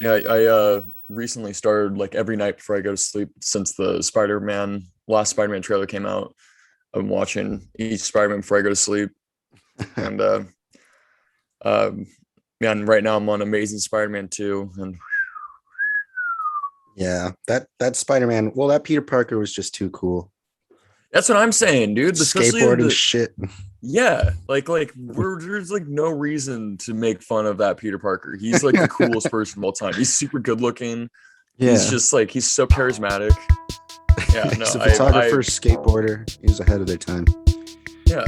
Yeah, I recently started like every night before I go to sleep since the last Spider-Man trailer came out. I'm watching each Spider-Man before I go to sleep. And um man, right now I'm on Amazing Spider-Man 2 and Yeah, that Spider-Man. Well, that Peter Parker was just too cool. that's what I'm saying, dude. Especially Skateboarding the shit. yeah, there's like no reason to make fun of that Peter Parker. He's like the coolest person of all time. He's super good looking. He's Yeah, just like he's so charismatic. Yeah, no, he's a I photographer, skateboarder. He was ahead of their time. yeah.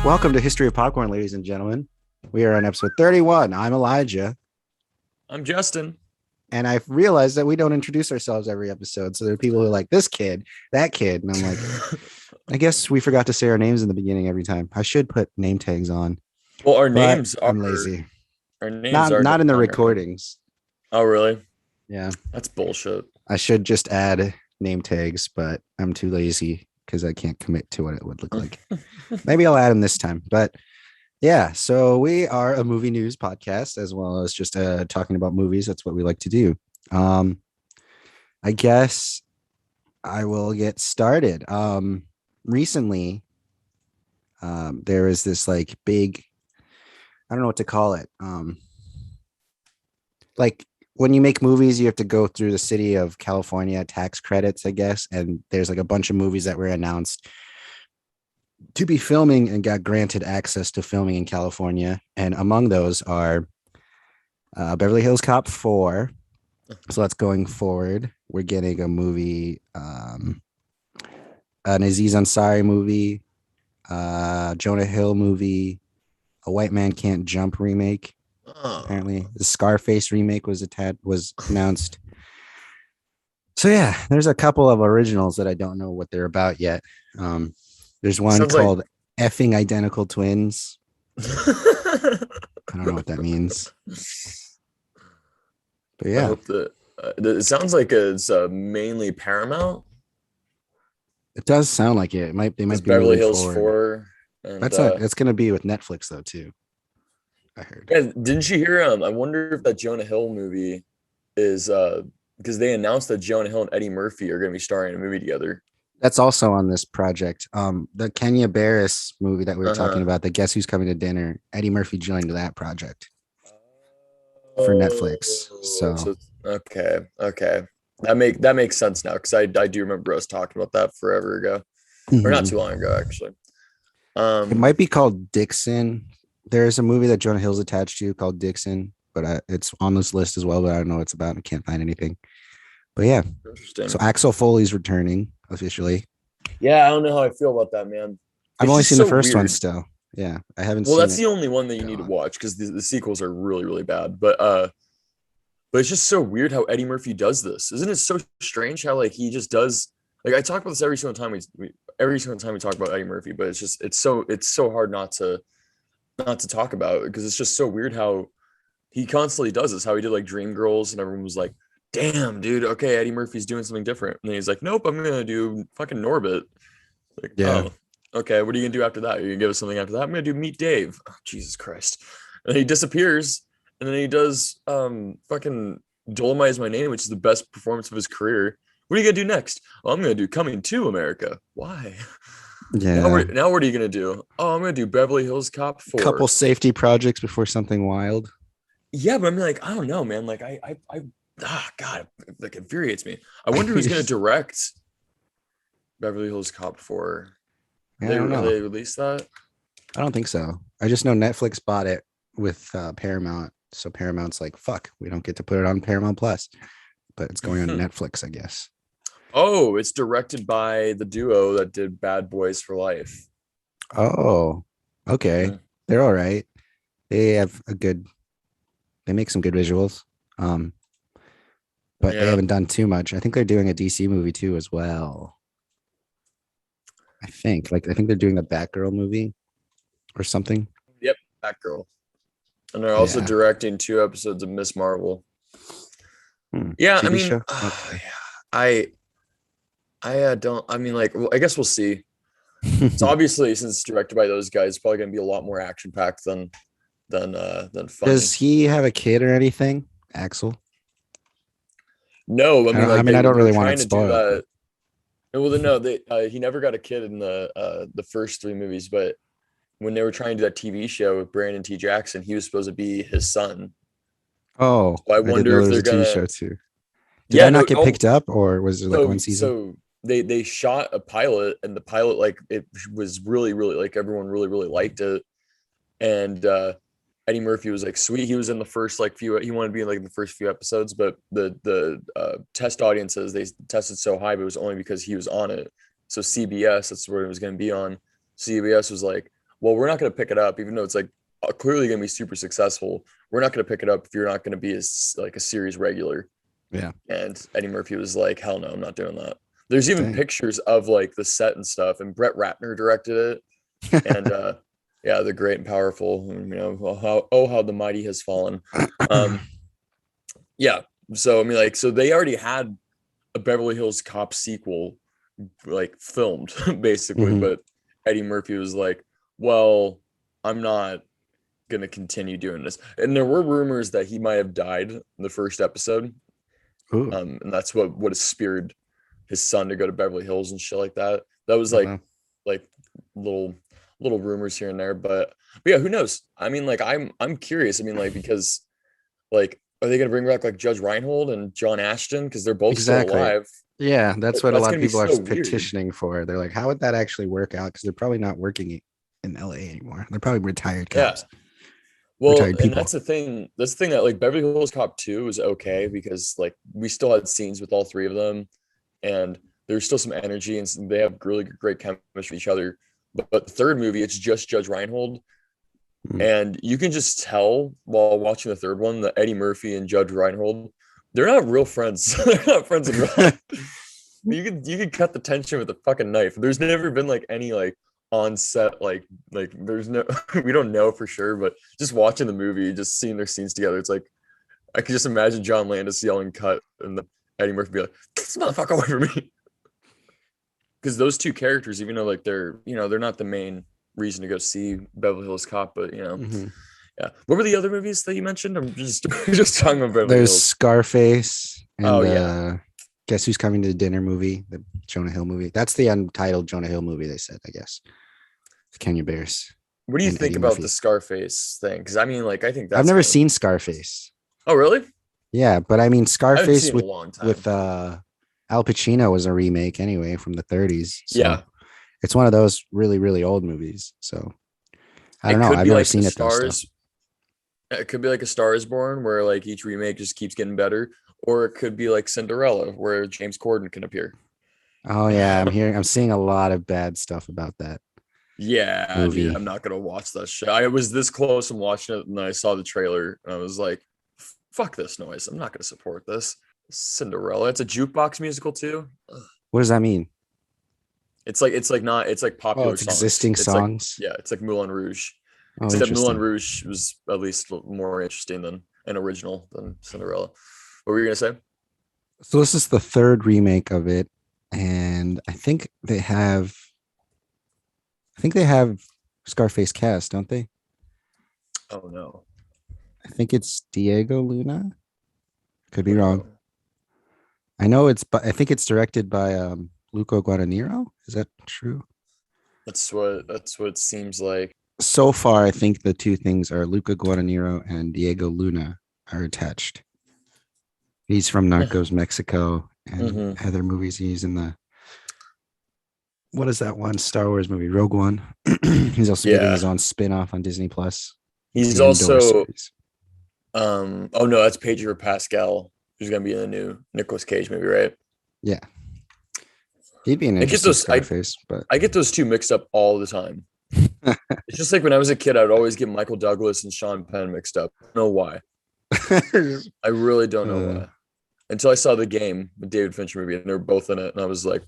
Welcome to History of Popcorn, ladies and gentlemen. We are on episode 31. I'm Elijah, I'm Justin. and I've realized that we don't introduce ourselves every episode. So there are people who are like, this kid, that kid. And I'm like, I guess we forgot to say our names in the beginning every time. I should put name tags on, Well, but I'm lazy. our names Not are not in the on here. recordings. Oh, really? Yeah. That's bullshit. I should just add name tags, but I'm too lazy because I can't commit to what it would look like. Maybe I'll add them this time. But yeah, so we are a movie news podcast as well as just talking about movies. That's what we like to do. I guess I will get started. Recently, there is this like big, I don't know what to call it. Like when you make movies, you have to go through the city of California tax credits, I guess. And there's like a bunch of movies that were announced to be filming and got granted access to filming in California. And among those are Beverly Hills Cop 4. So that's going forward. We're getting a movie, an Aziz Ansari movie, Jonah Hill movie, a White Man Can't Jump remake. Apparently, the Scarface remake was announced. So yeah, there's a couple of originals that I don't know what they're about yet. There's one Sounds like called Effing Identical Twins. I don't know what that means. But I yeah, hope that it sounds like it's mainly Paramount. it does sound like it. They It's might be Beverly moving Hills forward. 4. And That's going to be with Netflix though too. I heard. yeah, didn't you hear I wonder if that Jonah Hill movie is because they announced that Jonah Hill and Eddie Murphy are going to be starring in a movie together. That's also on this project. The Kenya Barris movie that we were talking Uh-huh. about, the Guess Who's Coming to Dinner, Eddie Murphy joined that project for Netflix. Oh, So so okay. That makes sense now because I do remember us talking about that forever ago, or not too mhm. long ago actually. It Um, might be called Dixon. There's a movie that Jonah Hill's attached to called Dixon, but it's on this list as well, but I don't know what it's about. I can't find anything. But yeah, so Interesting. Axel Foley's returning officially. Yeah, I don't know how I feel about that, man. I've It's only just seen the so first one weird. still. Yeah, I haven't Well, seen that's it the only one that you that need to long. watch because the sequels are really, really bad. But it's just so weird how Eddie Murphy does this. Isn't it so strange how like he just does like I talk about this every single time every single time we talk about Eddie Murphy, but it's so hard not to talk about it because it's just so weird how he constantly does this, how he did like Dreamgirls and everyone was like, damn, dude, okay, Eddie Murphy's doing something different. And then he's like, nope, I'm gonna do fucking Norbit. Like, Yeah. oh, okay, what are you gonna do after that? Are you gonna give us something after that? I'm gonna do Meet Dave. Oh, Jesus Christ. And then he disappears, and then he does fucking Dolomite is My Name, which is the best performance of his career. What are you gonna do next? Oh, I'm gonna do Coming to America. Why? Yeah. Now what are you gonna do? Oh, I'm gonna do Beverly Hills Cop Couple 4. safety projects before something wild. Yeah, but I'm like, I don't know, man. Like God, it like infuriates me. I wonder who's gonna direct Beverly Hills Cop 4. Yeah, I don't Have know. they released that? I don't think so. I just know Netflix bought it with Paramount. So Paramount's like, fuck, we don't get to put it on Paramount Plus, but it's going on Netflix, I guess. Oh, it's directed by the duo that did Bad Boys for Life. Oh, okay. Mhm. They're all right. They have they make some good visuals. Um, but they Yeah. haven't done too much. I think they're doing a DC movie too as well. I think they're doing the Batgirl movie or something. Yep, Batgirl. And they're also Yeah. directing 2 episodes of Miss Marvel. Yeah, I TV mean, show. Okay. I don't. I mean, like, well, I guess we'll see. So obviously, since it's directed by those guys, it's probably gonna be a lot more action packed than Does funny. he have a kid or anything, Axel? No, I mean, I like mean, I don't they were really want trying it to do spoiled, but that. Well, no, they he never got a kid in the first three movies, but when they were trying to do that TV show with Brandon T. Jackson, he was supposed to be his son. oh, So I I didn't wonder know if there was they're a TV gonna. show too. Did Yeah, that not no. get Oh, picked up, or was there like one season? so they shot a pilot, and the pilot like it was really like everyone really liked it, and Eddie Murphy was like sweet. He was in the first like few. He wanted to be in like the first few episodes, but the test audiences they tested so high, but it was only because he was on it. So CBS, that's where it was going to be on. CBS was like, well, we're not going to pick it up, even though it's like clearly going to be super successful. We're not going to pick it up if you're not going to be like a series regular. Yeah. And Eddie Murphy was like, hell no, I'm not doing that. There's even Dang. pictures of like the set and stuff, and Brett Ratner directed it. And yeah, they're great and powerful. And, you know, how the mighty has fallen. Um, yeah. So I mean, like, so they already had a Beverly Hills Cop sequel, like filmed basically, Mhm. but Eddie Murphy was like, well, I'm not gonna continue doing this. And there were rumors that he might have died in the first episode. Ooh, And that's what has speared his son to go to Beverly Hills and shit like that. That was I don't know. like little rumors here and there, but yeah, who knows? I mean, like I'm curious. I mean, like because like are they gonna bring back like Judge Reinhold and John Ashton because they're both still Exactly. alive? Yeah, that's what a That's lot of gonna be people are so weird. petitioning for. They're like, how would that actually work out? Because they're probably not working in LA anymore. They're probably retired Yeah. cops, Well, retired and people. that's the thing. That's the thing that like Beverly Hills Cop 2 is okay because like we still had scenes with all three of them, and there's still some energy and they have really great chemistry with each other. But the third movie, it's just Judge Reinhold, Mm. and you can just tell while watching the third one that Eddie Murphy and Judge Reinhold, they're not real friends. They're not friends in real life. You could cut the tension with a fucking knife. There's never been like any like on set like there's no we don't know for sure, but just watching the movie, just seeing their scenes together, it's like I could just imagine John Landis yelling cut and then Eddie Murphy be like, "Get this motherfucker away from me." Because those two characters, even though like they're not the main reason to go see Beverly Hills Cop, but Mhm. yeah. What were the other movies that you mentioned? I'm just just talking about Beverly There's Hills. Scarface Oh and yeah. Guess Who's Coming to Dinner movie, the Jonah Hill movie. That's the untitled Jonah Hill movie, they said, I guess. Kenya Barris What do you and think Eddie about the Murphy. Scarface thing? Because I mean, like, I think I've that's never gonna. seen Scarface. Oh, really? Yeah, but I mean I haven't Scarface seen it in a long time. with Al Pacino was a remake anyway from the 30s. So Yeah, it's one of those really old movies. So I don't it know. could I've be never like the seen it though still. stars. It could be like a Star is Born, where like each remake just keeps getting better, or it could be like Cinderella, where James Corden can appear. Oh yeah, I'm seeing a lot of bad stuff about that Yeah, dude, movie. I'm not gonna watch that shit. I was this close from watching it, and I saw the trailer, and I was like, "Fuck this noise! I'm not gonna support this." Cinderella. It's a jukebox musical too. Ugh. What does that mean? It's like not. It's like Oh, popular it's songs. existing It's like songs. yeah. It's like Moulin Rouge, Oh, except Moulin interesting. Rouge was at least more interesting than an original than Cinderella. What were you gonna say? So this is the third remake of it, and I think they have Scarface cast, don't they? Oh no, I think it's Diego Luna. Could be what wrong. about? I know but I think it's directed by Luco Guadagnino. Is that true? That's what it seems like. So far, I think the two things are Luca Guadagnino and Diego Luna are attached. He's from Narcos Mexico and Hmm. other movies. He's in the what is that one Star Wars movie, Rogue One. He's also getting Yeah, his own spin-off on Disney Plus. It's he's the Endor also. series. Oh no, that's Pedro Pascal, who's gonna be in the new Nicolas Cage movie, right? Yeah, he'd be an I get interesting those. I Scarface, but I get those two mixed up all the time. It's just like when I was a kid, I'd always get Michael Douglas and Sean Penn mixed up. I don't know why. I really don't know uh, why. Until I saw the game, the David Fincher movie, and they're both in it, and I was like,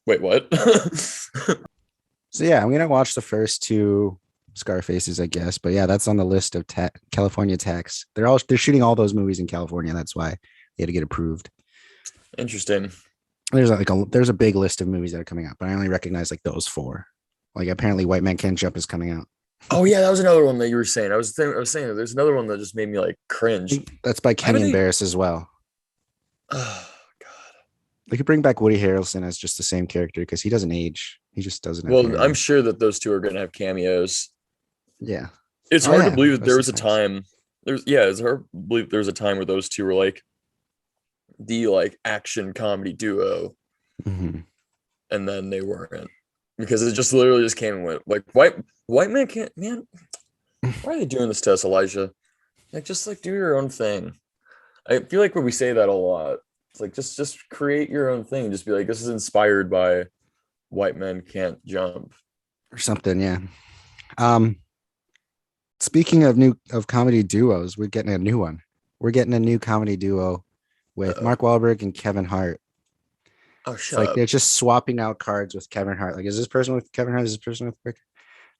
"Wait, what?" so yeah, I'm gonna watch the first two Scarfaces, I guess. But yeah, that's on the list of California tax. They're shooting all those movies in California. That's why He had to get approved. Interesting. There's a big list of movies that are coming out, but I only recognize like those four. Like apparently White Man Can't Jump is coming out. Oh yeah, that was another one that you were saying. I was saying that there's another one that just made me like cringe. That's by Haven't Kenyon they? Barris as well. Oh God. They could bring back Woody Harrelson as just the same character because he doesn't age. He just doesn't have Well, hair. I'm sure that those two are going to have cameos. Yeah. It's Oh, hard yeah. to believe that there was a Wesley Snipes. time. It's hard to believe there was a time where those two were like the like action comedy duo, Mhm. and then they weren't because it just literally just came and went. Like white man can't man. Why are they doing this to us, Elijah? Like just like do your own thing. I feel like when we say that a lot, it's like just create your own thing. Just be like, this is inspired by White Men Can't Jump. Or something, yeah. Um, Speaking of comedy duos, we're getting a new one. We're getting a new comedy duo with Mark Wahlberg and Kevin Hart. Oh, It's shut like up. they're just swapping out cards with Kevin Hart. Like, is this person with Kevin Hart? Is this person with Rick?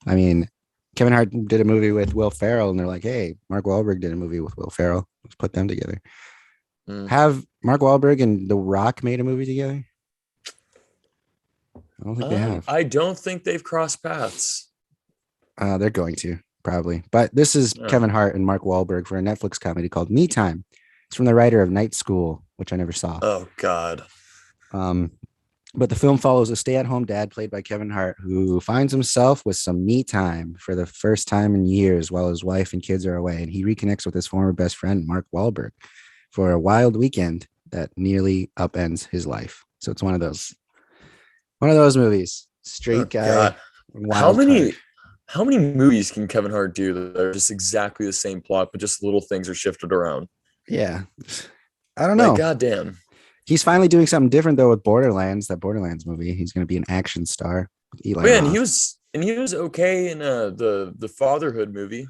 I mean, Kevin Hart did a movie with Will Ferrell, and they're like, hey, Mark Wahlberg did a movie with Will Ferrell. Let's put them together. Mm. Have Mark Wahlberg and The Rock made a movie together? I don't think they have. I don't think they've crossed paths. They're going to probably, but this is Oh. Kevin Hart and Mark Wahlberg for a Netflix comedy called Me Time. It's from the writer of Night School, which I never saw. Oh God. But the film follows a stay-at-home dad played by Kevin Hart who finds himself with some me time for the first time in years while his wife and kids are away, and he reconnects with his former best friend Mark Wahlberg for a wild weekend that nearly upends his life. So it's one of those movies. Straight guy. God. Wild card. How many movies can Kevin Hart do that are just exactly the same plot, but just little things are shifted around? Yeah. I don't know. Like, goddamn. He's finally doing something different though with Borderlands, that Borderlands movie. He's going to be an action star. Eli Man, Roth. he was okay in the fatherhood movie.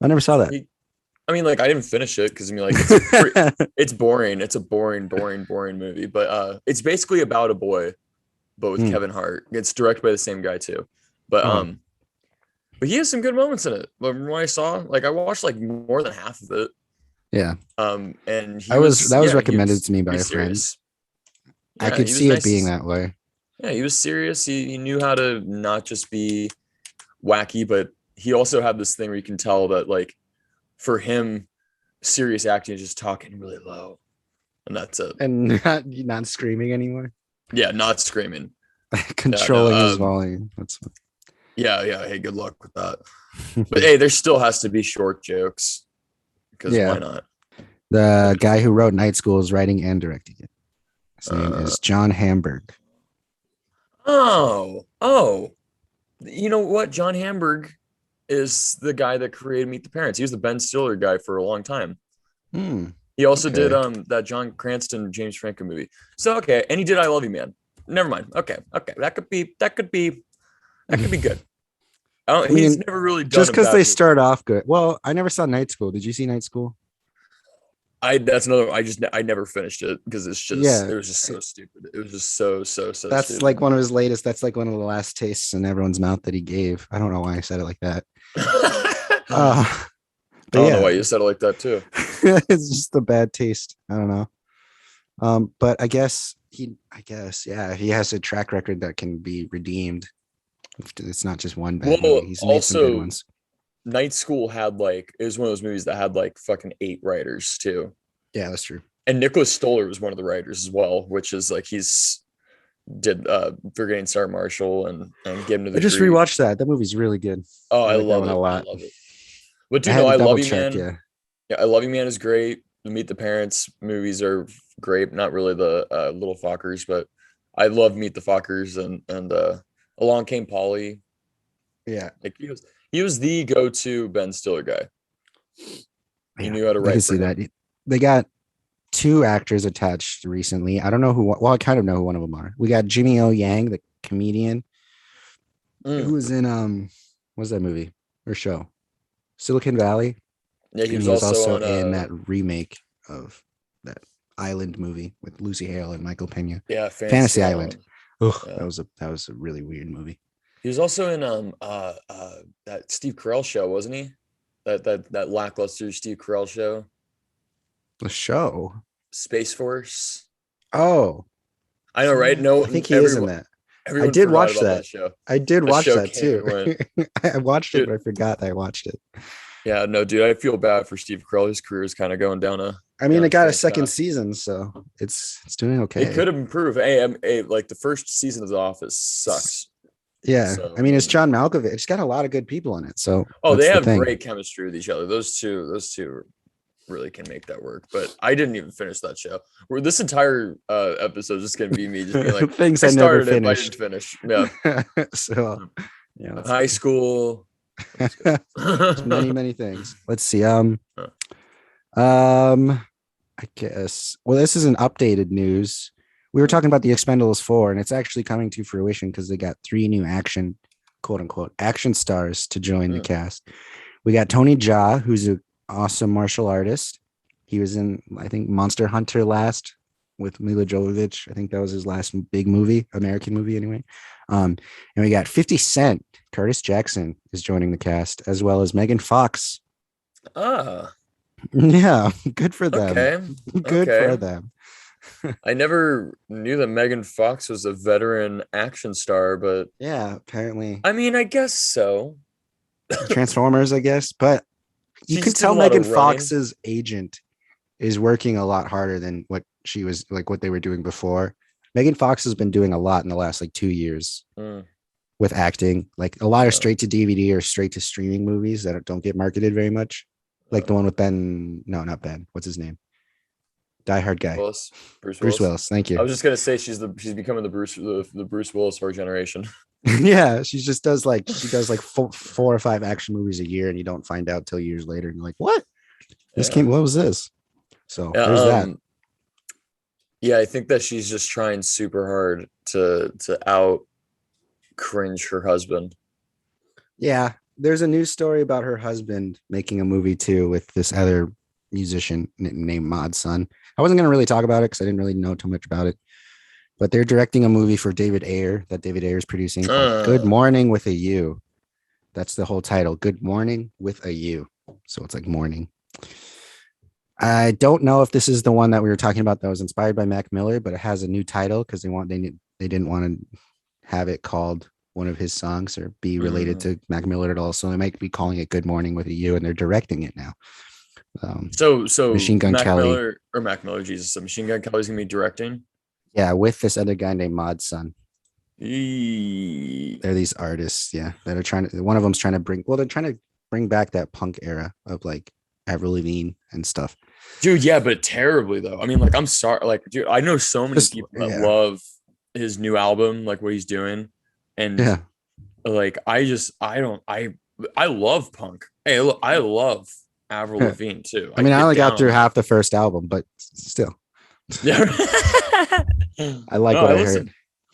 I never saw that. I didn't finish it because I mean, like, it's boring. It's a boring movie. But it's basically about a boy, but with Kevin Hart. It's directed by the same guy too. But but he has some good moments in it. From what I saw, like I watched like more than half of it. Yeah. And that was recommended to me by a friend. Yeah, I could see it being that way. Yeah, he was serious. He knew how to not just be wacky, but he also had this thing where you can tell that like for him, serious acting is just talking really low. And that's it. And not screaming anymore. Yeah, not screaming. Controlling his volume. That's yeah. Hey, good luck with that. But hey, there still has to be short jokes. Because why not? The guy who wrote Night School is writing and directing it. His name is John Hamburg. Oh. You know what? John Hamburg is the guy that created Meet the Parents. He was the Ben Stiller guy for a long time. He also did that John Cranston James Franco movie. So okay, and he did I Love You Man. Never mind. Okay. That could be good. He's never really done just because they movie. start off good. Well, I never saw Night School. Did you see Night School? That's another. I never finished it because it's just it was just so stupid. It was just so that's stupid. like one of his latest. That's like one of the last tastes in everyone's mouth that he gave. I don't know why I said it like that. I don't know why you said it like that too. It's just a bad taste. I don't know. But I guess he has a track record that can be redeemed. It's not just one bad movie. He's made some good ones. Night School had it was one of those movies that had like fucking 8 writers too. Yeah, that's true. And Nicholas Stoller was one of the writers as well, which is like he's did Brigadier Sergeant Marshall and Get Him to the I just Street. rewatched that. That movie's really good. Oh, I love it a lot. I love it. But dude, no, I Love You Man. Yeah, I Love You Man is great. The Meet the Parents movies are great. Not really the Little Fockers, but I love Meet the Fockers and Along Came Polly. Yeah, like he was the go-to Ben Stiller guy. He knew how to write. I can see that. They got 2 actors attached recently. I don't know who. Well, I kind of know who one of them are. We got Jimmy O Yang, the comedian, who was in what's that movie or show? Silicon Valley. Yeah, he was also in that remake of that Island movie with Lucy Hale and Michael Pena. Yeah, Fantasy Island. That was a really weird movie. He was also in that Steve Carell show, wasn't he? That lackluster Steve Carell show. The show. Space Force. Oh, I know, right? No, I think he is in that. I everyone did forgot watch about that. that show. I did That watch show that came and too. went. I watched it, Dude, but I forgot that I watched it. yeah, no, dude, I feel bad for Steve Carell. His career is kind of going down I mean, it a got a strange second path. season, so it's doing It okay. could have improved. Like the first season of The Office sucks. Yeah, So I I mean, it's mean, John Malkovich. It's got a lot of good people in it, so oh, they that's the have thing. great chemistry with each other. Those two really can make that work. But I didn't even finish that show. Where this entire episode is just gonna be me just being like, Things I I never started it, but I didn't finished. finish. Yeah. So yeah, that's High funny. school. There's many things. Let's see. I guess. Well, this is an updated news. We were talking about the Expendables 4, and it's actually coming to fruition because they got 3 new action, quote unquote, action stars to join the cast. We got Tony Jaa, who's an awesome martial artist. He was in, I think, Monster Hunter last with Mila Jovovich. I think that was his last big movie, American movie anyway. And we got 50 Cent. Curtis Jackson is joining the cast, as well as Megan Fox. Ah, Yeah, good for them. okay. Good Okay. for them. I never knew that Megan Fox was a veteran action star, but Yeah, apparently I mean, I guess so. Transformers, I guess. But you She can just did a tell lot Megan of running. Fox's agent is working a lot harder than what she was like what they were doing before. Megan Fox has been doing a lot in the last like 2 years Mm, with acting, like a lot of yeah, straight to DVD or straight to streaming movies that don't get marketed very much. Like yeah. the one with Ben, no, not Ben. What's his name? Die Hard guy. Willis, Bruce Bruce Willis. Willis. Thank I you. was just gonna say she's becoming the Bruce Willis for our generation. Yeah, she just does like she does like four or five action movies a year, and you don't find out till years later, and you're like, what? This Yeah. came. What was this? So Yeah, there's that. yeah, I think that she's just trying super hard to out cringe her husband. Yeah, there's a news story about her husband making a movie too with this other musician named Modson. I wasn't gonna really talk about it because I didn't really know too much about it, but they're directing a movie for David Ayer that David Ayer is producing called Good Uh, Morning with a U. That's the whole title. Good Morning with a U. So it's like morning. I don't know if this is the one that we were talking about that was inspired by Mac Miller, but it has a new title because they didn't want to have it called one of his songs or be related mm. to Mac Miller at all. So they might be calling it Good Morning with a U, and they're directing it now. So Machine Gun Kelly, Mac Miller, Jesus, so Machine Gun Kelly's gonna be directing. yeah, with this other guy named Modson. Eee. They're these artists, yeah, that are trying to. One of them's trying to they're trying to bring back that punk era of like Avril Lavigne and stuff. Dude, yeah, but terribly though. I mean, like, I'm sorry, like, dude, I know so many Just people that yeah, love his new album, like what he's doing, and yeah. like, I love punk. Hey, look, I love Avril Lavigne too. I I mean, I get only got down through on that. half the first album, but still, Yeah. I like No, what I heard.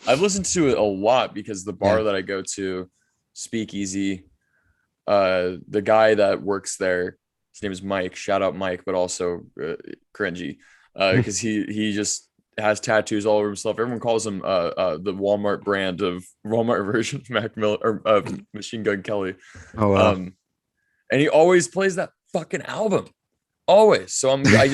I've listened to it a lot because the Yeah. bar that I go to, Speakeasy, the guy that works there, his name is Mike. Shout out Mike, but also cringy, because he just has tattoos all over himself. Everyone calls him the Walmart brand of Walmart version of Mac Miller or Machine Gun Kelly. Oh wow. And he always plays that fucking album, always. So I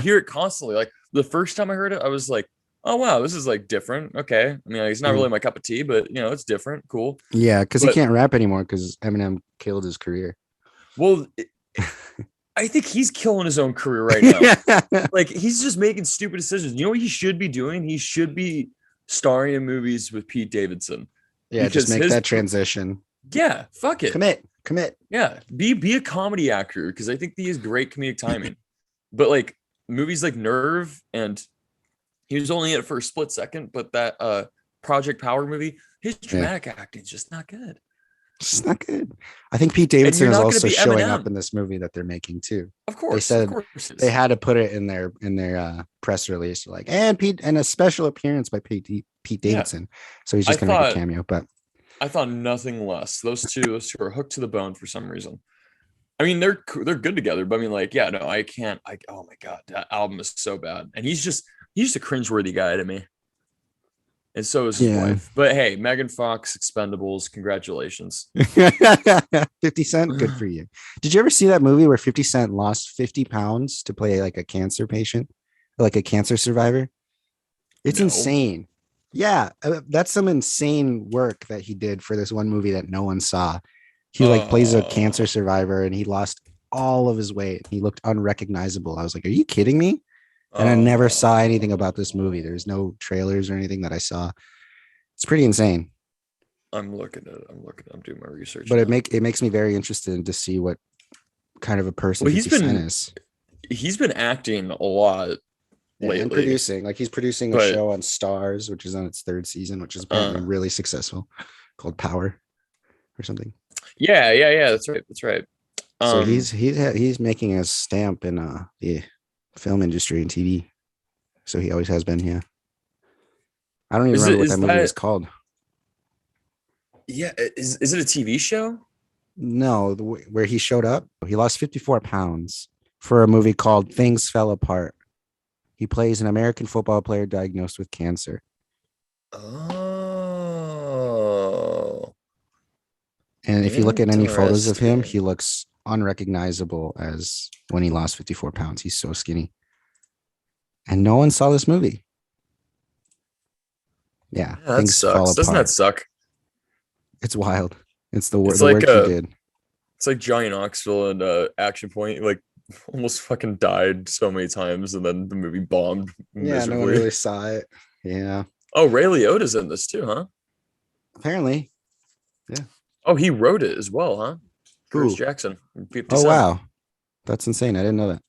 hear it constantly. Like the first time I heard it, I was like, oh wow, this is like different. Okay, I mean, like, it's not really my cup of tea, but it's different, cool. Yeah, because he But can't rap anymore because Eminem killed his career. well, I think he's killing his own career right now. Like, he's just making stupid decisions. You know what he should be doing? He should be starring in movies with Pete Davidson. Yeah, just Because make that transition. yeah, fuck it. Commit. Yeah, be a comedy actor because I think he has great comedic timing. But like movies like Nerve, and he was only in it for a split second, but that Project Power movie, his dramatic acting is just not good. It's not good. I think Pete And Davidson you're is not going to also be showing Eminem. up in this movie that they're making too. Of course, They said of course they had to put it in their press release, like and a special appearance by Pete Davidson. So he's just gonna make a cameo. But I thought nothing less. Those two are hooked to the bone for some reason. I mean, they're good together, but I mean, like, yeah, no, I can't. Oh my god, that album is so bad, and he's just a cringeworthy guy to me, and so is his wife. But hey, Megan Fox, Expendables, congratulations. 50 Cent, good for you. Did you ever see that movie where 50 Cent lost 50 pounds to play like a cancer patient? like a cancer survivor. It's No. insane. Yeah, that's some insane work that he did for this one movie that no one saw. He like plays a cancer Oh, survivor and he lost all of his weight. He looked unrecognizable. I was like, "Are you kidding me?" And I never saw anything about this movie. There's no trailers or anything that I saw. It's pretty insane. I'm looking at it. I'm doing my research But now. it makes me very interested to see what kind of a person Well, 50 Cent is. he's been acting a lot Yeah, and lately, producing. Like he's producing a but show on Stars, which is on its third season, which is apparently uh, really successful, called Power or something. yeah. That's right. That's right. So Um, he's making a stamp in the film industry and TV. So he always has been. Yeah, I don't even remember what that is movie was that called. yeah? Is it a TV show? No, where he showed up, he lost 54 pounds for a movie called Things Fell Apart. He plays an American football player diagnosed with cancer. Oh, And if you look at any photos of him, interesting. he looks unrecognizable as when he lost 54 pounds. He's so skinny. And no one saw this movie. Yeah, Yeah, that things fall sucks. Doesn't that apart. suck? It's wild. It's It's the like work he did. it's like Johnny Knoxville and Action Point, like almost fucking died so many times, and then the movie bombed Yeah, no one miserably. really saw it. Yeah, Oh, Ray Liotta's in this too, huh? apparently. Yeah. Oh, he wrote it as well, huh? Curtis Who? Jackson, 50 Oh, Cent. wow. That's insane. I didn't know that.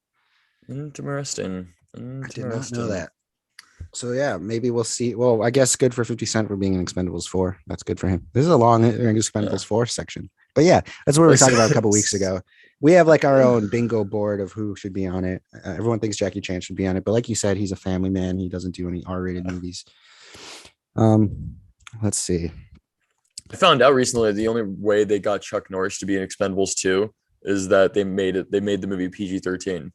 Interesting. I did not know Interesting. that. So yeah, maybe we'll see. Well, I guess good for 50 Cent for being in Expendables 4. That's good for him. This is a long Yeah. Expendables 4 section. But yeah, that's what we were Like, talking about a couple weeks ago. We have like our own bingo board of who should be on it. Everyone thinks Jackie Chan should be on it, but like you said, he's a family man. He doesn't do any R-rated movies. Um, let's see. I found out recently the only way they got Chuck Norris to be in Expendables 2 is that they made the movie PG-13.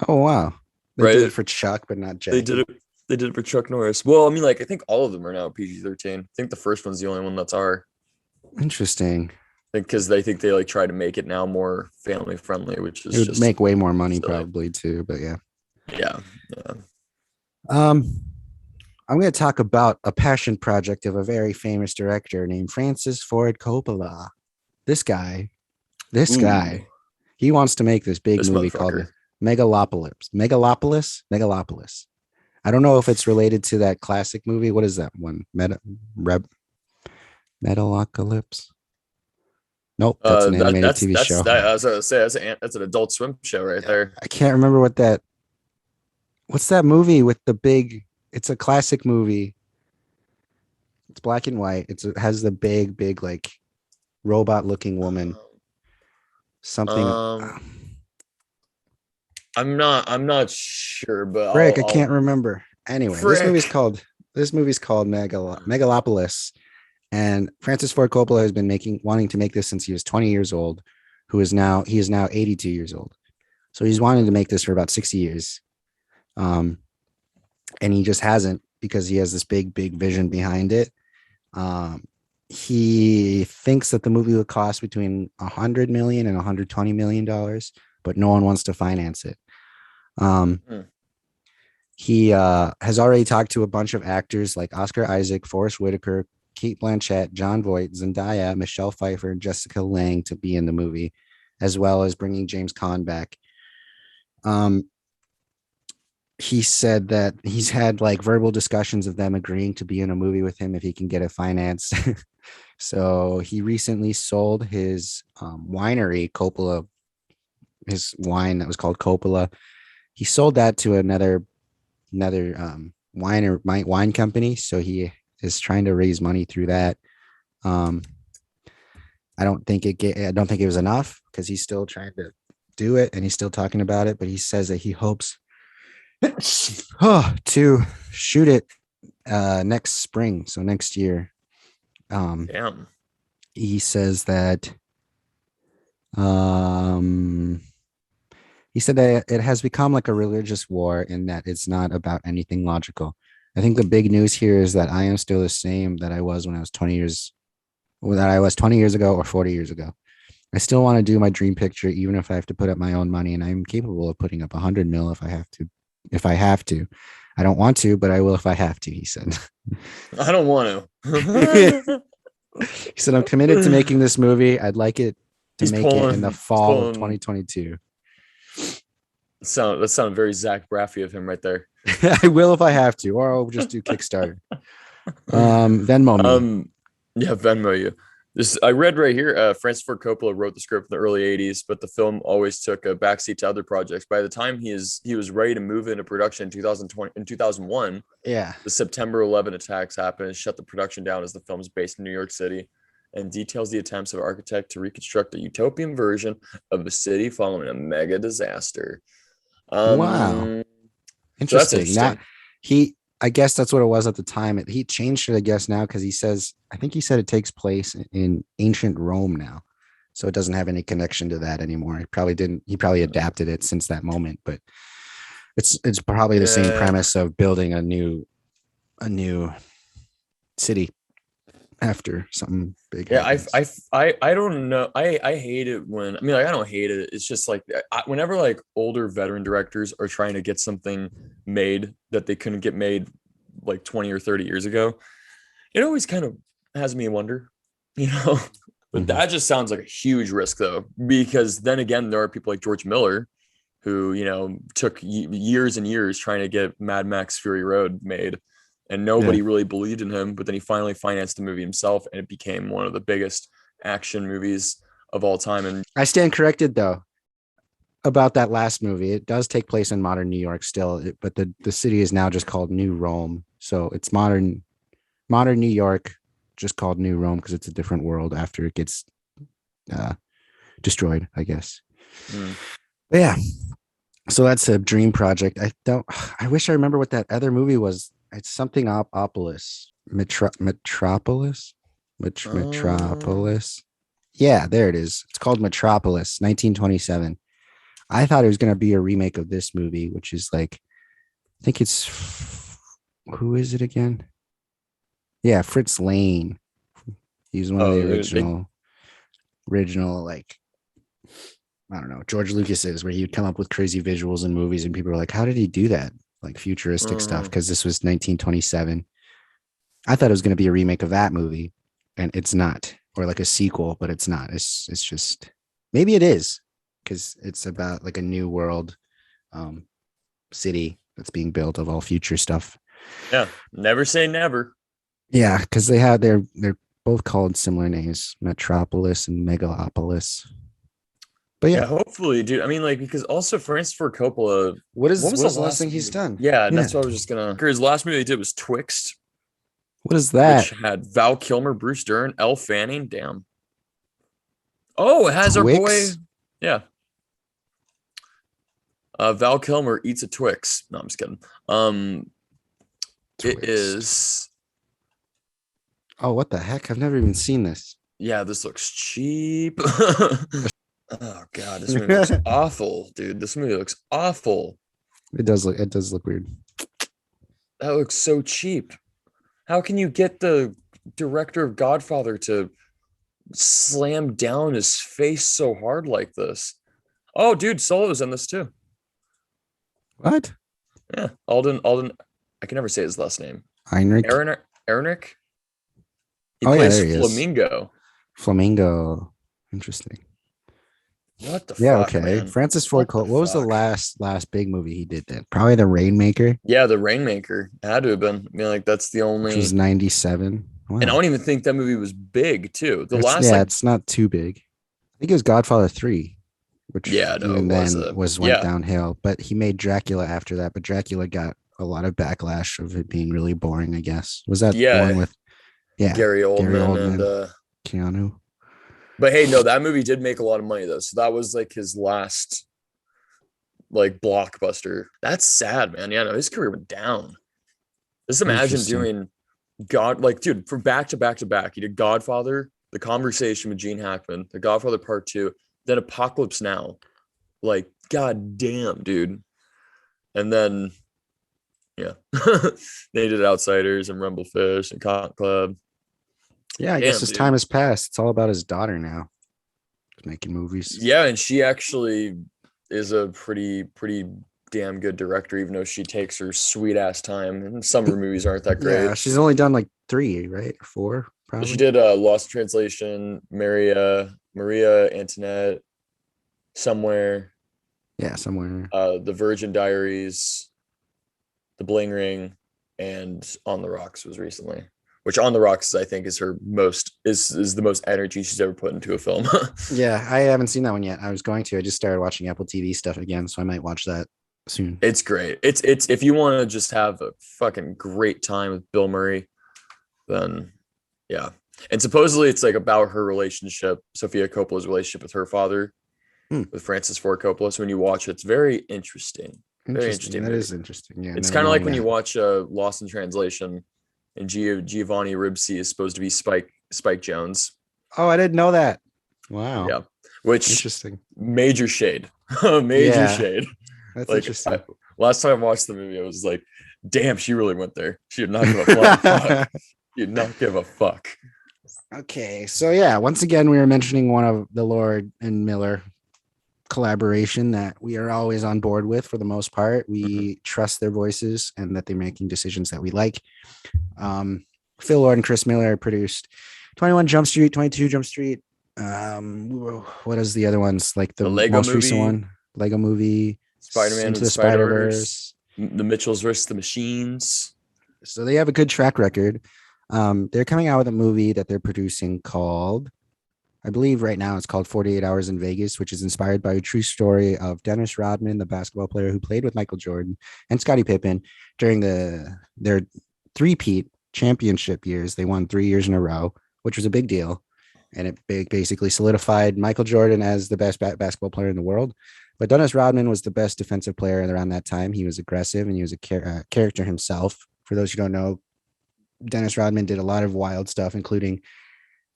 Oh wow. They did it Right? for Chuck, but not They did Jackie. it they did it for Chuck Norris. Well, I mean, like I think all of them are now PG-13. I think the first one's the only one that's R. Interesting. I think because they think they like try to make it now more family friendly, which It is would just make way more money silly. probably too, but yeah. Yeah. Yeah. Um, I'm going to talk about a passion project of a very famous director named Francis Ford Coppola. This guy, this Ooh, guy, he wants to make this big this movie called motherfucker. Megalopolis. I don't know if it's related to that classic movie. What is that one? Metalocalypse? Nope, that's an animated TV That's show. that. I was gonna say that's an Adult Swim show right Yeah, there. I can't remember what that. What's that movie with the big? It's a classic movie. It's black and white. It has the big like robot looking woman. Something. Um, I'm not sure, but Frick, I can't I'll remember. Anyway, frick. this movie's called Megalopolis, and Francis Ford Coppola has been wanting to make this since he was 20 years old. He is now 82 years old. So he's wanted to make this for about 60 years, and he just hasn't because he has this big vision behind it. He thinks that the movie would cost between 100 million and 120 million dollars, but no one wants to finance it. Hmm. He has already talked to a bunch of actors like Oscar Isaac, Forrest Whitaker, Kate Blanchett, John Voight, Zendaya, Michelle Pfeiffer, and Jessica Lange to be in the movie, as well as bringing James Caan back. He said that he's had like verbal discussions of them agreeing to be in a movie with him if he can get it financed. So he recently sold his winery, Coppola, his wine that was called Coppola. He sold that to another wine company. So he is trying to raise money through that. Um, I don't think it was enough because he's still trying to do it and he's still talking about it. But he says that he hopes to shoot it next spring, so next year. Damn. He says that um, he said that it has become like a religious war in that it's not about anything logical. I think the big news here is that I am still the same that I was when I was 20 years, or that I was 20 years ago or 40 years ago. I still want to do my dream picture, even if I have to put up my own money, and I'm capable of putting up 100 mil if I have to. if I have to. I don't want to, but I will if I have to, he said. I don't want He to. said, I'm committed to making this movie. I'd like it to make it in the He's fall of pulling. 2022. That sounded very Zach Braffy of him right there. I will if I have to, or I'll just do Kickstarter. Venmo me. Yeah, Venmo you. This I read right here. Francis Ford Coppola wrote the script in the early '80s, but the film always took a backseat to other projects. By the time he was ready to move into production in 2001, Yeah. the September 11 attacks happened and shut the production down as the film is based in New York City and details the attempts of architect to reconstruct a utopian version of the city following a mega disaster. Wow. So that's Interesting. Now interesting. I guess that's what it was at the time. He changed it, I guess, now because I think he said it takes place in ancient Rome now. So it doesn't have any connection to that anymore. He probably adapted it since that moment, but it's probably the same premise of building a new city after something big happens. I don't know. I hate it when I don't hate it. It's just like whenever like older veteran directors are trying to get something made that they couldn't get made like 20 or 30 years ago, it always kind of has me wonder, you know. But that just sounds like a huge risk though, because then again, there are people like George Miller who, took years and years trying to get Mad Max Fury Road made. And nobody really believed in him, but then he finally financed the movie himself, and it became one of the biggest action movies of all time. And I stand corrected though about that last movie. It does take place in modern New York still, but the city is now just called New Rome. So it's modern New York, just called New Rome because it's a different world after it gets destroyed, I guess. But yeah, so that's a dream project. I wish I remember what that other movie was. It's something Metropolis. Metropolis. Yeah, there it is. It's called Metropolis, 1927. I thought it was going to be a remake of this movie, which is like, I think it's, who is it again? Yeah, Fritz Lane. He's one of the original, like, I don't know, George Lucas's, where he'd come up with crazy visuals in movies, and people were like, how did he do that? Like futuristic stuff, because this was 1927. I thought it was going to be a remake of that movie, and it's not, or like a sequel, but it's not. It's just, maybe it is, because it's about like a new world city that's being built of all future stuff. Yeah, never say never. Yeah, because they're both called similar names, Metropolis and Megalopolis. But yeah, hopefully, dude. Because also Francis Ford Coppola. What was the last thing he's done? Yeah, that's what I was just gonna. His last movie he did was Twixt. What is that? Which had Val Kilmer, Bruce Dern, Elle Fanning. Damn. Oh, it has Twix? Our boy. Yeah. Val Kilmer eats a Twix. No, I'm just kidding. It is. Oh, what the heck? I've never even seen this. Yeah, this looks cheap. Oh god, this movie looks awful, dude. This movie looks awful. It does look weird. That looks so cheap. How can you get the director of Godfather to slam down his face so hard like this? Oh, dude, Solo's in this too. What? Yeah, Alden. I can never say his last name. Heinrich. Ehrenreich. He plays Flamingo. Flamingo. Interesting. What the fuck, okay. Man? Francis Ford Coppola. What was the last big movie he did then? Probably The Rainmaker. Yeah, The Rainmaker. It had to have been. That's the only. Which was 97. Wow. And I don't even think that movie was big, too. It's not too big. I think it was Godfather 3, which went downhill. But he made Dracula after that. But Dracula got a lot of backlash of it being really boring, I guess. Was that the one with Gary Oldman and Keanu? But hey, no, that movie did make a lot of money though. So that was like his last like blockbuster. That's sad, man. Yeah, no, his career went down. Just imagine doing dude, from back to back to back. He did Godfather, The Conversation with Gene Hackman, The Godfather Part 2, then Apocalypse Now. Like, god damn, dude. And then they did Outsiders and Rumblefish and Cotton Club. Yeah, I guess his time has passed. It's all about his daughter now. He's making movies. Yeah, and she actually is a pretty damn good director, even though she takes her sweet ass time. And some of her movies aren't that Yeah, great. she's only done like 3, right? Or 4, She probably. did Lost in Translation, Maria Antoinette, Somewhere, Yeah, somewhere. The Virgin Diaries, The Bling Ring, and On the Rocks was recently. Which On the Rocks I think is her most is the most energy she's ever put into a film. Yeah, I haven't seen that one yet. I was going to. I just started watching Apple TV stuff again, so I might watch that soon. It's great. It's if you want to just have a fucking great time with Bill Murray, then yeah. And supposedly it's like about her relationship, Sofia Coppola's relationship with her father, Hmm. with Francis Ford Coppola. So when you watch it, it's very interesting. Very Interesting. interesting That movie. is interesting. Yeah, It's never kind of like knowing when you that. watch Lost in Translation, and Giovanni Ribisi is supposed to be Spike Jones. Oh, I didn't know that. Wow. Yeah, which Interesting. major shade, major Yeah, shade. that's Like interesting. last time I watched the movie, I was like, damn, she really went there. She did not give a flying fuck. She did not give a fuck. Okay, so yeah, once again, we were mentioning one of the Lord and Miller collaboration that we are always on board with for the most part. We trust their voices and that they're making decisions that we like. Phil Lord and Chris Miller produced 21 Jump Street, 22 Jump Street. What is the other ones? Like the The Lego most recent movie, one, Lego movie, Spider-Man Into and the Spider Spider Verse, Verse. The Mitchells versus the Machines. So they have a good track record. They're coming out with a movie that they're producing called, I believe right now it's called 48 Hours in Vegas, which is inspired by a true story of Dennis Rodman, the basketball player who played with Michael Jordan and Scottie Pippen during their three-peat championship years. They won 3 years in a row, which was a big deal. And it basically solidified Michael Jordan as the best basketball player in the world. But Dennis Rodman was the best defensive player around that time. He was aggressive and he was a character himself. For those who don't know, Dennis Rodman did a lot of wild stuff, including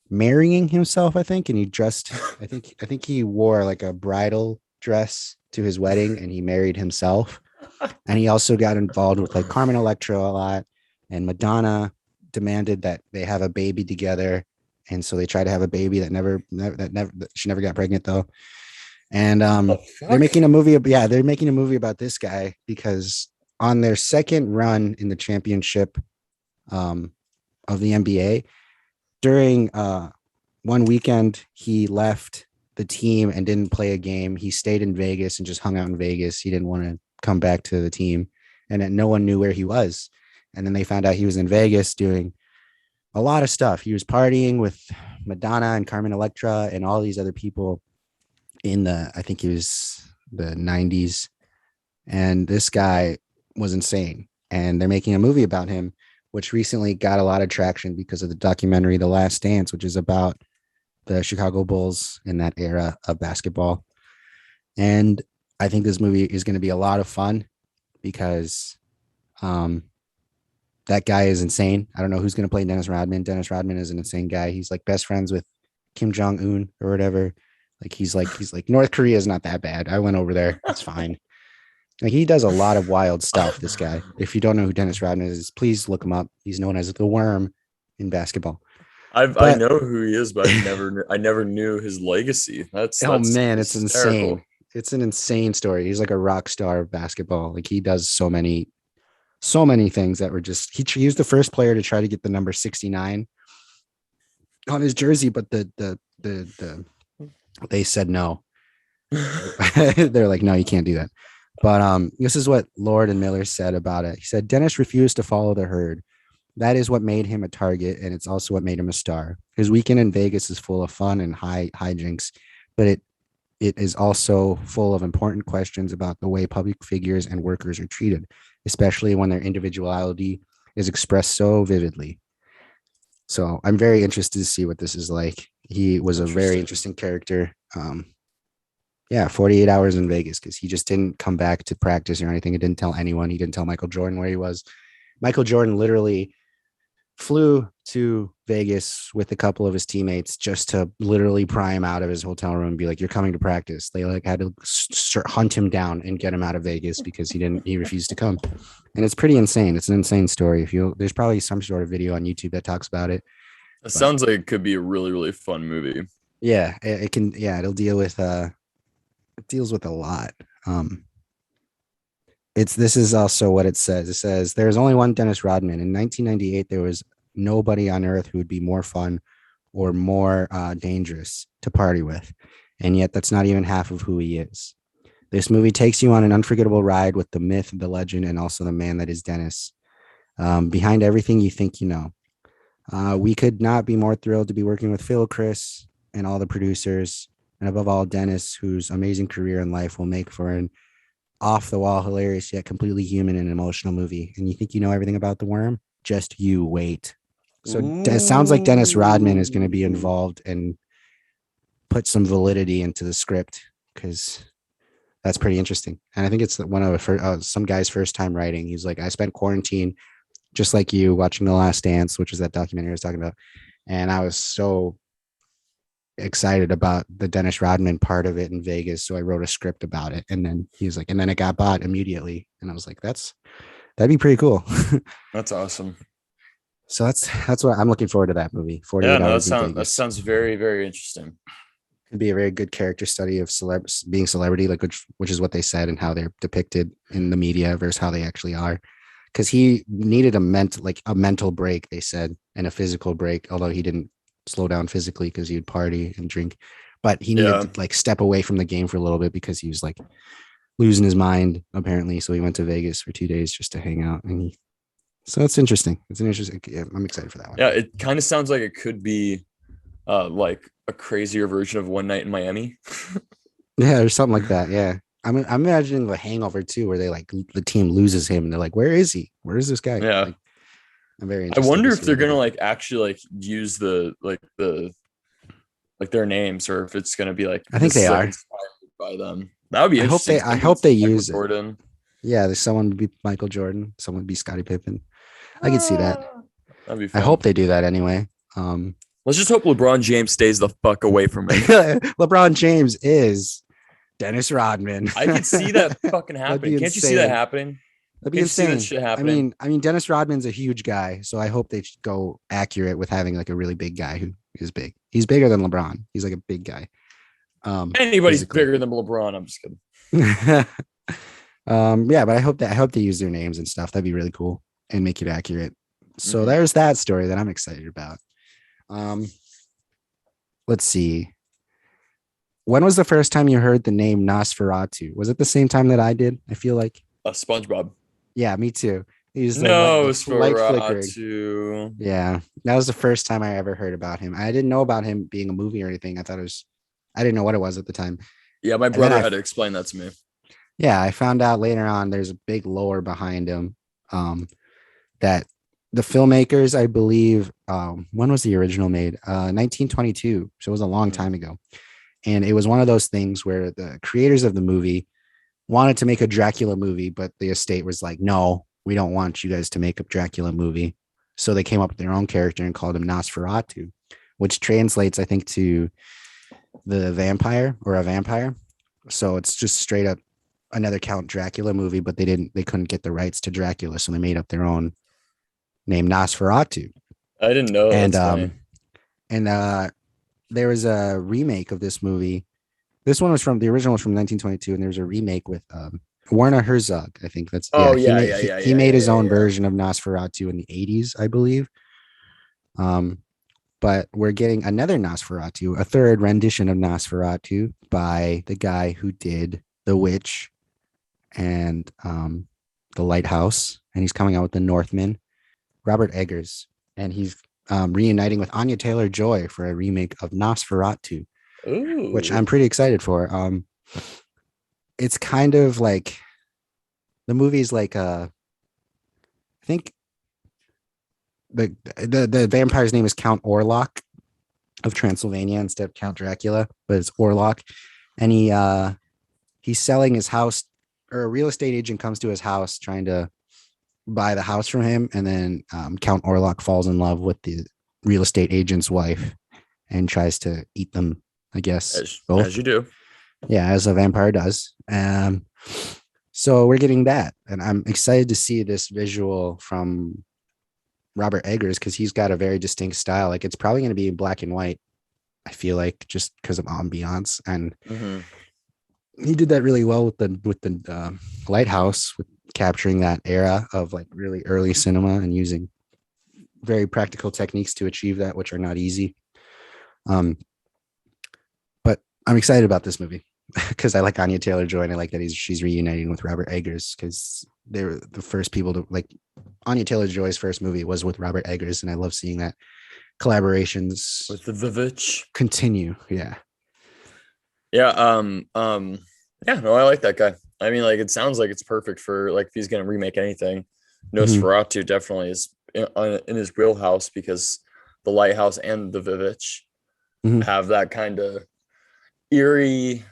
marrying himself, I think, and he dressed. I think he wore like a bridal dress to his wedding, and he married himself. And he also got involved with like Carmen Electra a lot, and Madonna demanded that they have a baby together, and so they tried to have a baby that she never got pregnant though. And The they're fuck? making a movie. They're making a movie about this guy because on their second run in the championship of the NBA, during one weekend, he left the team and didn't play a game. He stayed in Vegas and just hung out in Vegas. He didn't want to come back to the team, and that no one knew where he was. And then they found out he was in Vegas doing a lot of stuff. He was partying with Madonna and Carmen Electra and all these other people I think it was the 90s. And this guy was insane. And they're making a movie about him, which recently got a lot of traction because of the documentary The Last Dance, which is about the Chicago Bulls in that era of basketball. And I think this movie is going to be a lot of fun because that guy is insane. I don't know who's going to play Dennis Rodman. Dennis Rodman is an insane guy. He's like best friends with Kim Jong-un or whatever. Like he's like North Korea is not that bad. I went over there. It's fine. Like he does a lot of wild stuff. This guy. If you don't know who Dennis Rodman is, please look him up. He's known as the Worm in basketball. I But know who he is, but I never knew his legacy. oh That's man, it's hysterical. insane. It's an insane story. He's like a rock star of basketball. Like he does so many things that were just he was the first player to try to get the number 69 on his jersey, but the they said no. They're like, no, you can't do that. But this is what Lord and Miller said about it. He said Dennis refused to follow the herd. That is what made him a target, and it's also what made him a star. His weekend in Vegas is full of fun and hijinks, but it is also full of important questions about the way public figures and workers are treated, especially when their individuality is expressed so vividly. So I'm very interested to see what this is like. He was a very interesting character. Yeah, 48 hours in Vegas because he just didn't come back to practice or anything. He didn't tell anyone. He didn't tell Michael Jordan where he was. Michael Jordan literally flew to Vegas with a couple of his teammates just to literally pry him out of his hotel room and be like, you're coming to practice. They like had to hunt him down and get him out of Vegas because he refused to come. And it's pretty insane. It's an insane story. There's probably some sort of video on YouTube that talks about it. It sounds like it could be a really, really fun movie. Yeah, it can. Yeah, it'll deal with it deals with a lot. This is also what it says. It says there is only one Dennis Rodman. In 1998, there was nobody on earth who would be more fun or more dangerous to party with. And yet that's not even half of who he is. This movie takes you on an unforgettable ride with the myth, the legend, and also the man that is Dennis. Behind everything you think you know. We could not be more thrilled to be working with Phil, Chris, and all the producers, and above all, Dennis, whose amazing career in life will make for an off-the-wall, hilarious, yet completely human and emotional movie. And you think you know everything about the worm? Just you wait. So it sounds like Dennis Rodman is going to be involved and put some validity into the script, because that's pretty interesting. And I think it's one of some guy's first time writing. He's like, I spent quarantine just like you watching The Last Dance, which is that documentary I was talking about. And I was so excited about the Dennis Rodman part of it in Vegas. So I wrote a script about it. And then he was like, and then it got bought immediately. And I was like, that'd be pretty cool. That's awesome. So that's what I'm looking forward to, that movie. 48 hours that sounds very, very interesting. Could be a very good character study of being celebrity, like which is what they said and how they're depicted in the media versus how they actually are. Because he needed a mental break, they said, and a physical break, although he didn't slow down physically because he'd party and drink. But he needed to step away from the game for a little bit because he was losing his mind, apparently. So he went to Vegas for 2 days just to hang out. So it's interesting. I'm excited for that one. Yeah, it kind of sounds like it could be like a crazier version of One Night in Miami. Yeah, or something like that. Yeah. I'm imagining The Hangover too, where the team loses him and they're like, where is he? Where is this guy? Yeah. I'm very interested. I wonder if they're gonna actually use the their names, or if it's gonna be I think they are inspired by them. That would be interesting. I hope they use Jordan. Yeah, there's someone would be Michael Jordan, someone would be Scottie Pippen. I can see that. That'd be fun. I hope they do that anyway. Let's just hope LeBron James stays the fuck away from him. LeBron James is Dennis Rodman. I can see that fucking happening. Can't you see that happening? That'd be insane. That shit happening. I mean, Dennis Rodman's a huge guy, so I hope they go accurate with having a really big guy who is big. He's bigger than LeBron. He's a big guy. Anybody's bigger than LeBron. I'm just kidding. Yeah, but I hope they use their names and stuff. That'd be really cool and make it accurate. So there's that story that I'm excited about. Let's see. When was the first time you heard the name Nosferatu? Was it the same time that I did? I feel like SpongeBob. Yeah, me too. He's Nosferatu. Yeah, that was the first time I ever heard about him. I didn't know about him being a movie or anything. I didn't know what it was at the time. Yeah, my brother had to explain that to me. Yeah, I found out later on there's a big lore behind him. That the filmmakers, I believe, when was the original made? 1922. So it was a long time ago. And it was one of those things where the creators of the movie wanted to make a Dracula movie, but the estate was like, no, we don't want you guys to make a Dracula movie. So they came up with their own character and called him Nosferatu, which translates, I think, to the vampire or a vampire. So it's just straight up another Count Dracula movie, but they couldn't get the rights to Dracula. So they made up their own name, Nosferatu. I didn't know. And there was a remake of this movie. This one was the original was from 1922, and there's a remake with Werner Herzog. I think that's he made his own version of Nosferatu in the 80s, I believe. But we're getting another Nosferatu, a third rendition of Nosferatu by the guy who did The Witch and The Lighthouse, and he's coming out with The Northman, Robert Eggers, and he's reuniting with Anya Taylor-Joy for a remake of Nosferatu. Ooh. Which I'm pretty excited for. It's kind of like the movie's like I think the vampire's name is Count Orlok of Transylvania instead of Count Dracula, but it's Orlok, and he's selling his house, or a real estate agent comes to his house trying to buy the house from him, and then Count Orlok falls in love with the real estate agent's wife and tries to eat them, I guess. As you do. Yeah, as a vampire does. So we're getting that. And I'm excited to see this visual from Robert Eggers, because he's got a very distinct style. Like, it's probably going to be black and white, I feel like, just because of ambiance. And he did that really well with the Lighthouse, with capturing that era of like really early cinema and using very practical techniques to achieve that, which are not easy. Um, but I'm excited about this movie because I like Anya Taylor-Joy and I like that she's reuniting with Robert Eggers, because they were the first people to like. Anya Taylor-Joy's first movie was with Robert Eggers, and I love seeing that collaborations with the Vivitch. continue. Yeah. Yeah. Yeah. No, I like that guy. I mean, like, it sounds like it's perfect for like if he's gonna remake anything. Mhm. Nosferatu definitely is in his wheelhouse because the Lighthouse and the Vivitch Mhm. have that kind of eerie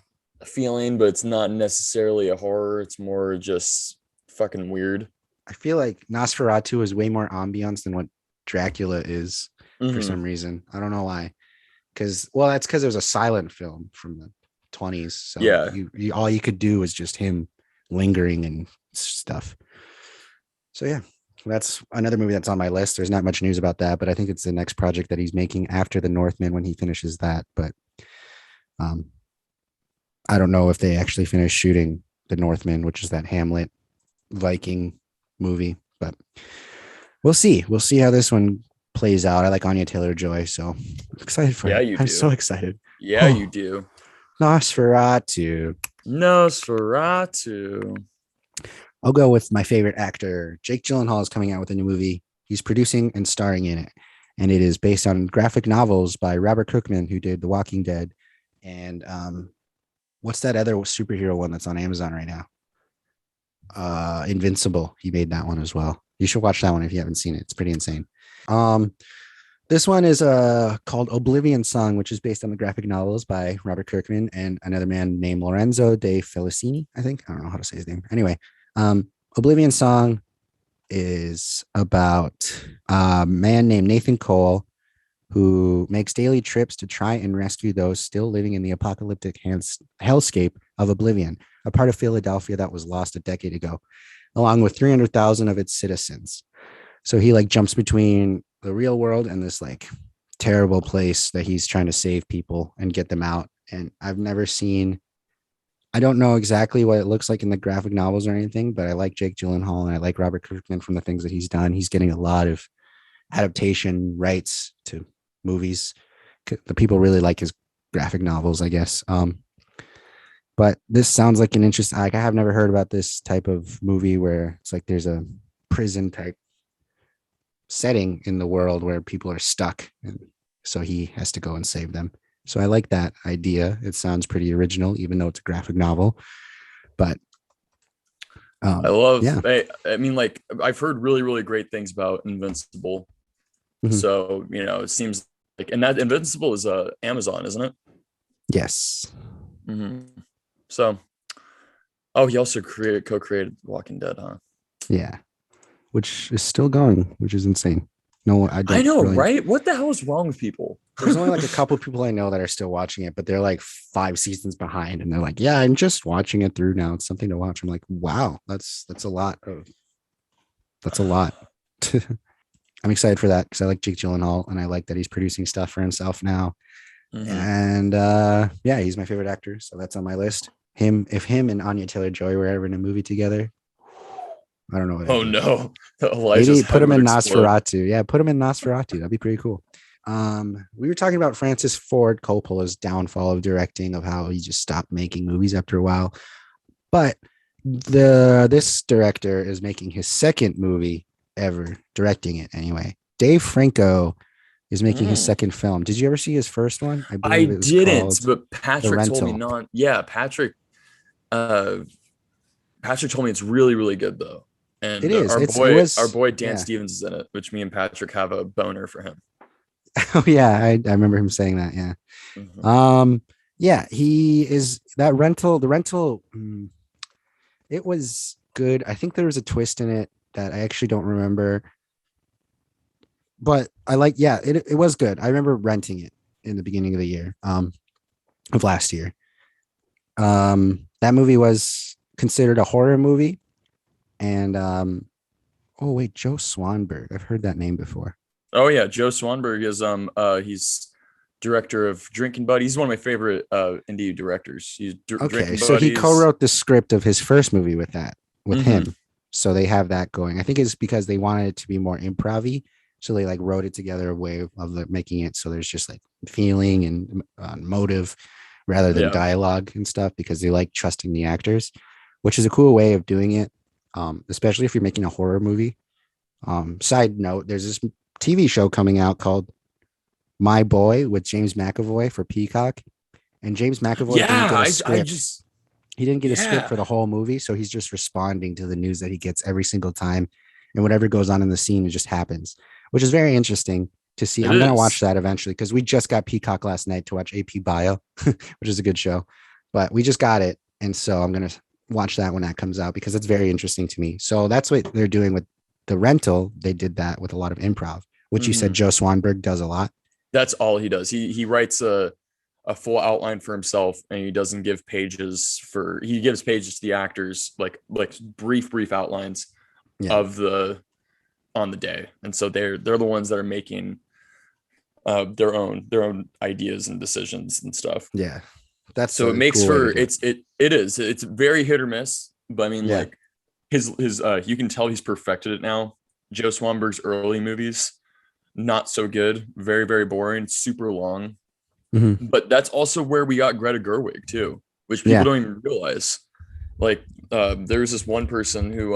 feeling, but it's not necessarily a horror. It's more just fucking weird. I feel like Nosferatu is way more ambiance than what Dracula is for Hmm. some reason. I don't know why. Because that's because it was a silent film from the 20s. So Yeah. you all you could do was just him lingering and stuff. So yeah, that's another movie that's on my list. There's not much news about that, but I think it's the next project that he's making after The Northman when he finishes that. But um, I don't know if they actually finish shooting The Northman, which is that Hamlet Viking movie, but we'll see. We'll see how this one plays out. I like Anya Taylor-Joy, so I'm excited for Yeah, it. you I'm so do. excited. Yeah, you Oh, do. Nosferatu. Nosferatu. I'll go with my favorite actor. Jake Gyllenhaal is coming out with a new movie. He's producing and starring in it. And it is based on graphic novels by Robert Kirkman, who did The Walking Dead. And what's that other superhero one that's on Amazon right now? Invincible. He made that one as well. You should watch that one if you haven't seen it. It's pretty insane. Um, this one is called Oblivion Song, which is based on the graphic novels by Robert Kirkman and another man named Lorenzo de Felicini, I think. I don't know how to say his name. Anyway, Oblivion Song is about a man named Nathan Cole who makes daily trips to try and rescue those still living in the apocalyptic hellscape of Oblivion, a part of Philadelphia that was lost a decade ago, along with 300,000 of its citizens. So he like jumps between the real world and this like terrible place that he's trying to save people and get them out. And I've never seen, I don't know exactly what it looks like in the graphic novels or anything, but I like Jake Gyllenhaal and I like Robert Kirkman from the things that he's done. He's getting a lot of adaptation rights to movies. The people really like his graphic novels, I guess. But this sounds like an interesting. Like I have never heard about this type of movie where it's like there's a prison type setting in the world where people are stuck, and so he has to go and save them. So I like that idea. It sounds pretty original, even though it's a graphic novel. But I love. yeah. I mean, like I've heard really, really great things about Invincible. Mhm. So it seems like, and that Invincible is Amazon, isn't it? Yes. Mm-hmm. So, oh, he also co-created Walking Dead, huh? Yeah. Which is still going, which is insane. No, I I don't know, really. right? What the hell is wrong with people? There's only like a couple of people I know that are still watching it, but they're like 5 seasons behind, and they're like, "Yeah, I'm just watching it through now. It's something to watch." I'm like, "Wow, that's a lot of that's a lot." I'm excited for that because I like Jake Gyllenhaal and I like that he's producing stuff for himself now. Mm-hmm. And yeah, he's my favorite actor, so that's on my list. If him and Anya Taylor Joy were ever in a movie together, I don't know what I'd Oh do. no, Maybe Elijah's put head him would in explode. Nosferatu. Yeah, put him in Nosferatu. That'd be pretty cool. We were talking about Francis Ford Coppola's downfall of directing, of how he just stopped making movies after a while. But this director is making his second movie ever, directing it anyway. Dave Franco is making his Mm. second film. Did you ever see his first one? I I believe it was didn't, called but The Patrick told me Rental. not. Yeah, Uh, Patrick told me it's really, really good though. It And is. It our was boy Dan yeah. Stevens is in it, which me and Patrick have a boner for him. Oh yeah, I remember him saying that. Yeah. Mhm. Um, yeah, he is that rental. The rental, it was good. I think there was a twist in it that I actually don't remember, but I like. Yeah, it was good. I remember renting it in the beginning of the year, of last year. That movie was considered a horror movie, and oh wait, Joe Swanberg. I've heard that name before. Oh yeah, Joe Swanberg is he's director of Drinking Buddies. He's one of my favorite indie directors. He's Okay, Drinking so he Buddies. co-wrote the script of his first movie with Hmm. him. So they have that going. I think it's because they wanted it to be more improv-y. So they like wrote it together a way of making it so there's just like feeling and motive rather than Yeah. dialogue and stuff because they like trusting the actors, which is a cool way of doing it, especially if you're making a horror movie. Side note, there's this TV show coming out called My Boy with James McAvoy for Peacock. And James McAvoy didn't Yeah. get a I script. just, He didn't get a script yeah, for the whole movie, so he's just responding to the news that he gets every single time, and whatever goes on in the scene, it just happens, which is very interesting to see. it I'm gonna watch is. that eventually because we just got Peacock last night to watch AP Bio, which is a good show, but we just got it, and so I'm gonna watch that when that comes out because it's very interesting to me. So that's what they're doing with the rental. They did that with a lot of improv, which you said Hmm. Joe Swanberg does a lot. That's all he does. He writes a full outline for himself, and he doesn't give pages for. He gives pages to the actors, like brief outlines Yeah, of the on the day, and so they're the ones that are making their own ideas and decisions and stuff. yeah, that's So it a makes cool way to for do it. it's very hit or miss, but I mean Yeah. like his you can tell he's perfected it now. Joe Swanberg's early movies not so good, very boring, super long. Mhm. But that's also where we got Greta Gerwig too, which people Yeah. don't even realize. Like there was this one person who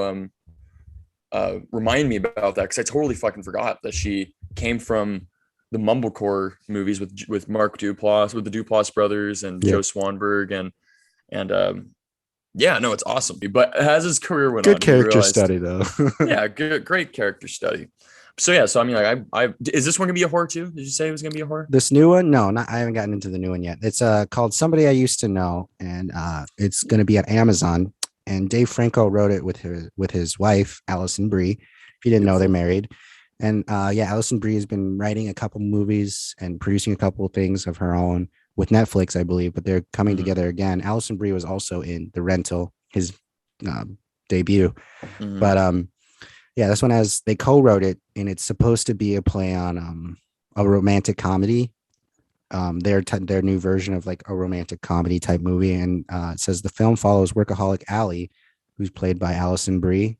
reminded me about that because I totally fucking forgot that she came from the mumblecore movies with Mark Duplass, with the Duplass brothers and Joe Yep. Swanberg and yeah, no, it's awesome. But as his career went Good on, he character realized, study though. yeah, good, great character study. So yeah, so I mean, like, I is this one gonna be a horror too? Did you say it was gonna be a horror? This new one, no, not I haven't gotten into the new one yet. It's called Somebody I Used to Know, and it's going to be at Amazon. And Dave Franco wrote it with his wife Allison Brie. If you didn't know, they're Beautiful. married. And yeah, Allison Brie has been writing a couple movies and producing a couple of things of her own with Netflix, I believe. But they're coming Mm-hmm. together again. Allison Brie was also in The Rental, his debut. Mm-hmm. But yeah, this one has they co-wrote it, and it's supposed to be a play on a romantic comedy. Their new version of like a romantic comedy type movie, and it says the film follows workaholic Allie, who's played by Allison Brie,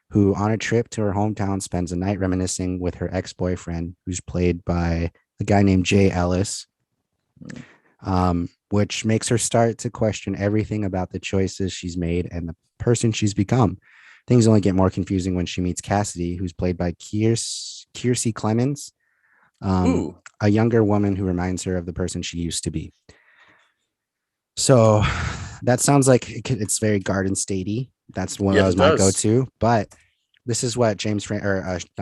who on a trip to her hometown spends a night reminiscing with her ex-boyfriend, who's played by a guy named Jay Ellis, which makes her start to question everything about the choices she's made and the person she's become. Things only get more confusing when she meets Cassidy, who's played by Kiersey Clemens, Ooh, a younger woman who reminds her of the person she used to be. So that sounds like it's very Garden Statey. That's one that yes, was it my does. go-to. But this is what not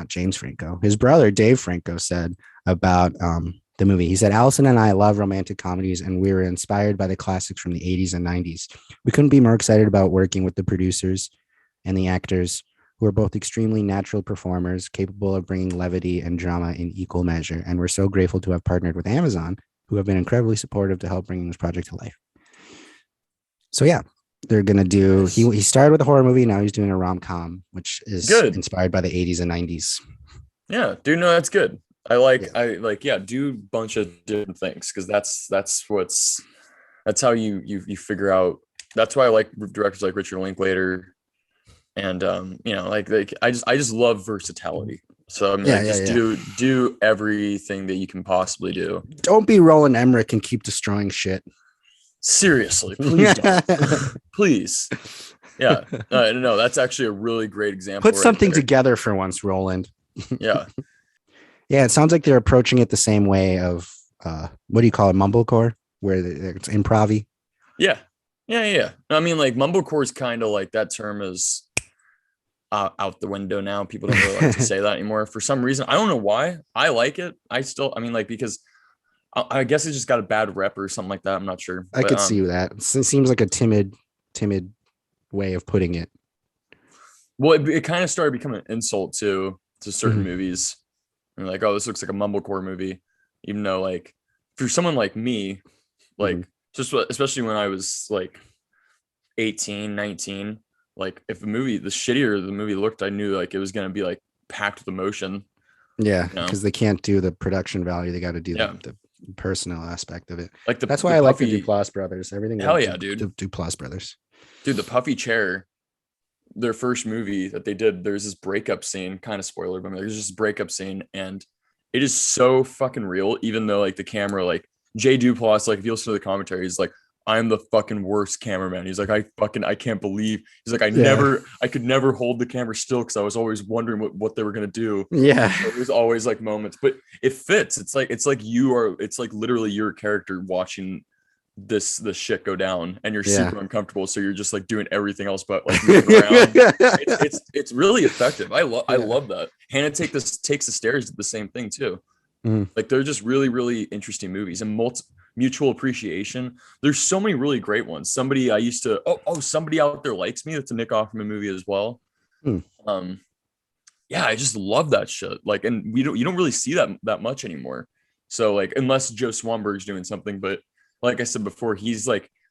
James Franco, his brother Dave Franco said about the movie. He said, Allison and I love romantic comedies, and we were inspired by the classics from the 80s and 90s. We couldn't be more excited about working with the producers and the actors, who are both extremely natural performers, capable of bringing levity and drama in equal measure. And we're so grateful to have partnered with Amazon, who have been incredibly supportive to help bring this project to life. So yeah, they're gonna do. Nice. He started with a horror movie. Now he's doing a rom com, which is Good. inspired by the 80s and 90s. Yeah, dude, no, that's good. Yeah, Yeah, do a bunch of different things because that's how you figure out. That's why I like directors like Richard Linklater and like I just love versatility. So I mean, like, just yeah. do everything that you can possibly do. Don't be Roland Emmerich and keep destroying shit. Seriously, please don't. Please. Yeah. No, that's actually a really great example Put right something there. together for once, Roland. Yeah. Yeah, it sounds like they're approaching it the same way of what do you call it, mumblecore, where it's improv-y. Yeah. I mean, like, mumblecore is kind of like that term is out the window now. People don't really like to say that anymore for some reason. I don't know why. I like it. I mean, like, because I guess it just got a bad rep or something like that. I'm not sure. I But could see that. It seems like a timid way of putting it. well, it kind of started becoming an insult to certain Mhm. movies. And like, oh, this looks like a mumblecore movie, even though, like, for someone like me, like, Mhm. just especially when I was like 18, 19, like, if the shittier the movie looked, I knew like it was gonna be like packed with emotion, Yeah, you know? because they can't do the production value. They got to do Yeah. personal aspect of it. Like That's why the I like the puffy, Duplass brothers. Everything. hell yeah, dude. Duplass brothers. Dude, the puffy chair, their first movie that they did, there's this breakup scene, kind of spoiler, but there's this breakup scene, and it is so fucking real, even though like the camera, like Jay Duplass, like if you listen to the commentary, he's like, I'm the fucking worst cameraman. He's like, I can't believe. He's like, I could never hold the camera still because I was always wondering what they were gonna do. Yeah. So there's always like moments, but it fits. It's like it's like literally your character watching this shit go down, and you're super uncomfortable. So you're just like doing everything else but like moving around. It's really effective. I love that. Hannah Takes the Stairs did the same thing too. Like they're just really, really interesting movies, and mutual appreciation. There's so many really great ones. Somebody I used to Somebody Out There Likes Me. That's a Nick Offerman movie as well. Yeah, I just love that shit. Like, and you don't really see that much anymore. So like, unless Joe Swanberg's doing something, but like I said before, he's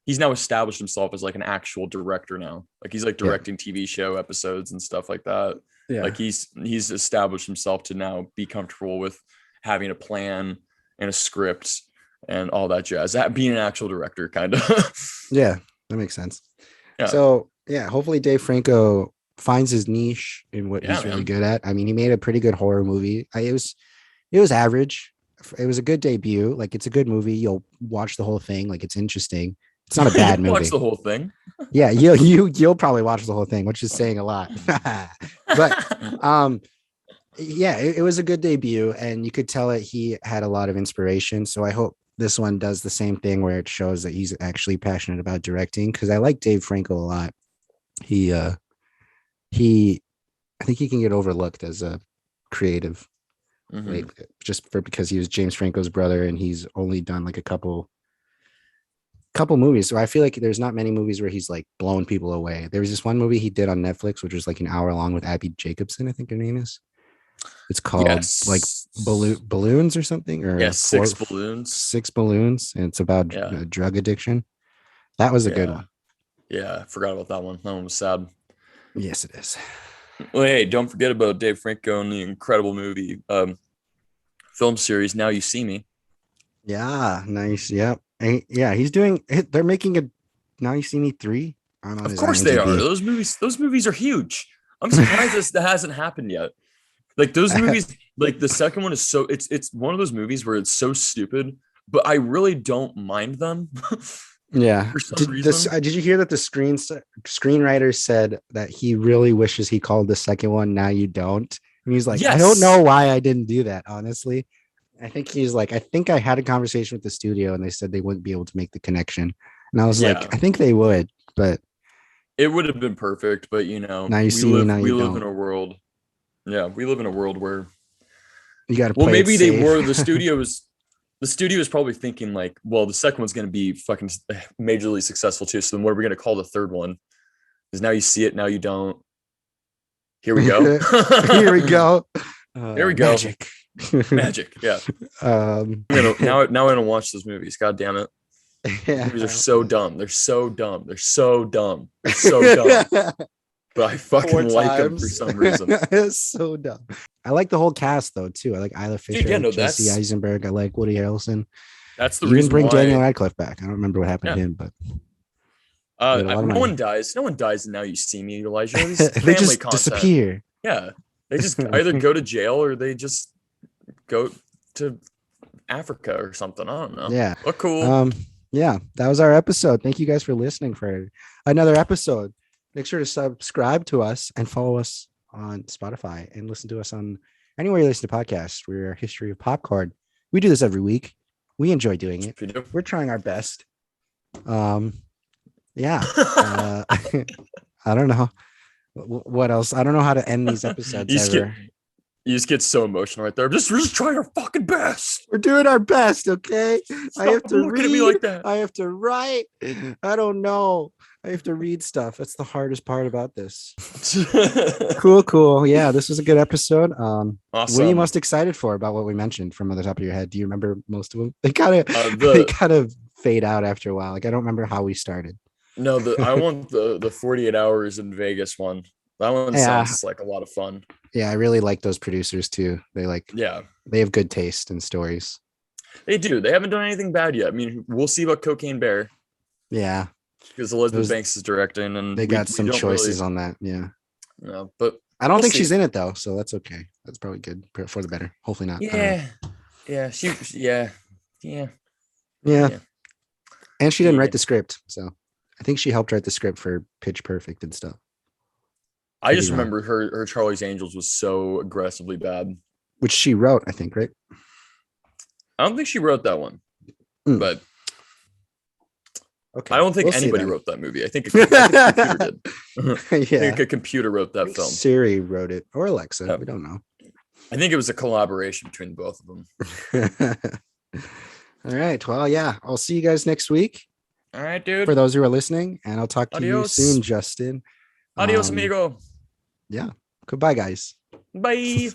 now established himself as like an actual director now. Like he's like directing TV show episodes and stuff like that. Yeah. Like he's established himself to now be comfortable with having a plan and a script and all that jazz. That being an actual director, kind of. Yeah, that makes sense. Yeah. So yeah, hopefully Dave Franco finds his niche in what he's really good at. I mean, he made a pretty good horror movie. It was average. It was a good debut. Like, it's a good movie. You'll watch the whole thing. Like, it's interesting. It's not a bad movie. Watch the whole thing. Yeah, you'll probably watch the whole thing, which is saying a lot. But yeah, it was a good debut, and you could tell that he had a lot of inspiration. So I hope this one does the same thing, where it shows that he's actually passionate about directing. Because I like Dave Franco a lot. I think he can get overlooked as a creative, like, because he was James Franco's brother, and he's only done like a couple movies. So I feel like there's not many movies where he's like blown people away. There was this one movie he did on Netflix, which was like an hour long, with Abby Jacobson, I think her name is. It's called like balloons or something, or Six Balloons. And it's about drug addiction. That was a good one. Yeah, I forgot about that one. That one was sad. Yes, it is. Well, hey, don't forget about Dave Franco and the incredible movie film series Now You See Me. Yeah, nice. Yep. Yeah, they're making a Now You See Me 3. Of course they are. Those movies are huge. I'm surprised that hasn't happened yet. Like, those movies, like the second one is so it's one of those movies where it's so stupid, but I really don't mind them. Yeah. Did you hear that the screenwriter said that he really wishes he called the second one Now You Don't? And he's like, I don't know why I didn't do that, honestly. I think he's like, I think I had a conversation with the studio and they said they wouldn't be able to make the connection. And I was like, I think they would, but it would have been perfect. But now you see me, now you don't. We live in a world. Yeah, we live in a world where you got to. Well, maybe they were. The studio is probably thinking like, well, the second one's going to be fucking majorly successful too. So then, what are we going to call the third one? Is Now You See It, Now You Don't. Here we go. Here we go. Here we go. Magic. Yeah. Now I'm gonna watch those movies. God damn it. Yeah. Movies are so dumb. They're so dumb. They're so dumb. They're so dumb. But I fucking like them for some reason. It's so dumb. I like the whole cast though too. I like Isla Fisher, Jesse Eisenberg. I like Woody Harrelson. That's the reason. Bring Daniel Radcliffe back. I don't remember what happened to him, but no one dies. No one dies. Now You See Me, Elijah. They just disappear. Yeah, they just either go to jail or they just go to Africa or something. I don't know. Yeah. But cool. Yeah, that was our episode. Thank you guys for listening for another episode. Make sure to subscribe to us and follow us on Spotify and listen to us on anywhere you listen to podcasts. We're History of Popcorn. We do this every week. We enjoy doing it. We're trying our best. Yeah. I don't know what else. I don't know how to end these episodes ever. You just get so emotional right there. We're just trying our fucking best. We're doing our best, okay? Stop I have to read. At me like that. I have to write. I don't know. I have to read stuff. That's the hardest part about this. Cool. Yeah, this was a good episode. Awesome. What are you most excited for about what we mentioned from the top of your head? Do you remember most of them? They kind of fade out after a while. Like, I don't remember how we started. No, I want the 48 hours in Vegas one. That one sounds like a lot of fun. Yeah, I really like those producers too. They have good taste in stories. They do. They haven't done anything bad yet. I mean, we'll see about Cocaine Bear Yeah, because Elizabeth Banks is directing, and they got we some don't choices really, on that. Yeah, but I don't we'll think see. she's in it though, so that's okay. That's probably good for the better. Hopefully not. I don't know. Yeah, yeah, Yeah, yeah, and she didn't yeah. write the script, so I think she helped write the script for Pitch Perfect and stuff. I Could be just wrong. remember her Charlie's Angels was so aggressively bad. Which she wrote, I think, right? I don't think she wrote that one, Mm, but I okay, don't think we'll see anybody then. wrote that movie. I think a computer did. I think Yeah, a computer wrote I that think film. Siri wrote it or Alexa. Yeah. We don't know. I think it was a collaboration between both of them. All right. Well, yeah, I'll see you guys next week All right, for dude. those who are listening, and I'll talk to you Adios. soon, Justin. Adios, Um, amigo. yeah. Goodbye, guys. Bye.